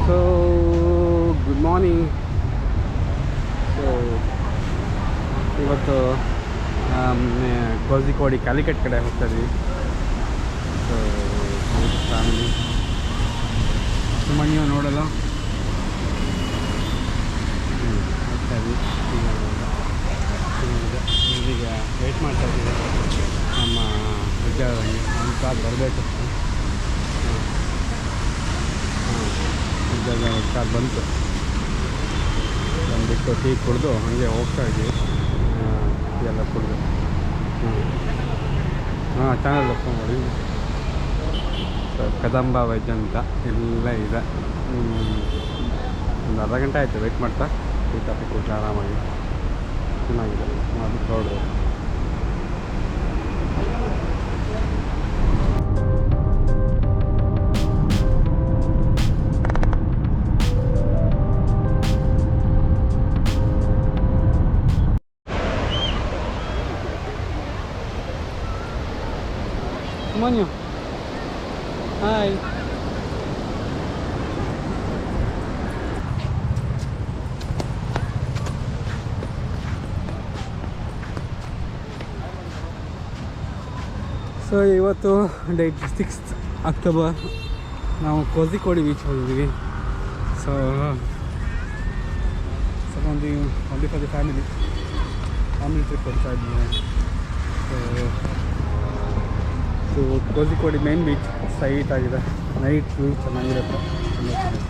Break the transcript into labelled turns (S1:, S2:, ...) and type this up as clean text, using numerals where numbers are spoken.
S1: So good morning. So ಇವತ್ತು ಕೋಝಿಕೋಡಿ ಕ್ಯಾಲಿಕಟ್ ಕಡೆ ಹೋಗ್ತಾ ಇದ್ವಿ. ಸೊ ಫ್ಯಾಮಿಲಿ ತುಂಬ ನೀವು ನೋಡಲ್ಲ ಹೋಗ್ತಾ ಇದ್ವಿ. ಈಗ ವೆಯ್ಟ್ ಮಾಡ್ತಾ ಇದ್ದೀವಿ ನಮ್ಮ ವಿದ್ಯಾರ್ಥಿ ಒಂದು ಕಾರ್ ಬರಬೇಕು. ಒಂದು ಕಾರ್ ಬಂತು, ಬಂದುಬಿಟ್ಟು ಟೀ ಕುಡಿದು ಹಾಗೆ ಹೋಗ್ತಾ ಇದ್ವಿ. ಟೀ ಎಲ್ಲ ಕುಡಿದು ಚಾನಲ್ ಓಪನ್ ಮಾಡಿ. ಸೊ ಕದಂಬ ವೆಜ್ ಅಂತ ಎಲ್ಲ ಇದೆ. ಒಂದು ಅರ್ಧ ಗಂಟೆ ಆಯಿತು ವೆಯ್ಟ್ ಮಾಡ್ತಾ. ಟೀ ಕಾಫಿ ಕುಡಿದು ಆರಾಮಾಗಿ ಚೆನ್ನಾಗಿದೆ. ಅದು ನೋಡ್ಬೋದು. Monyo. Hi. ಸೊ ಇವತ್ತು ಡೇಟ್ 6th ಅಕ್ಟೋಬರ್. ನಾವು ಕೋಝಿಕೋಡಿ ಬೀಚ್ ಹೋಗಿದ್ದೀವಿ. ಸೊ ಒಂದು ಫಾರ್ ದಿ ಫ್ಯಾಮಿಲಿ ಟ್ರಿಪ್ ಕೊಡ್ತಾ ಇದ್ದೀವಿ. ಸೊ ಕೋಝಿಕೋಡಿ ಮೇನ್ ಬೀಚ್ ಸೈಟ್ ಆಗಿದೆ. ನೈಟ್ ವ್ಯೂ ಚೆನ್ನಾಗಿರುತ್ತೆ. ತುಂಬ ಚೆನ್ನಾಗಿದೆ.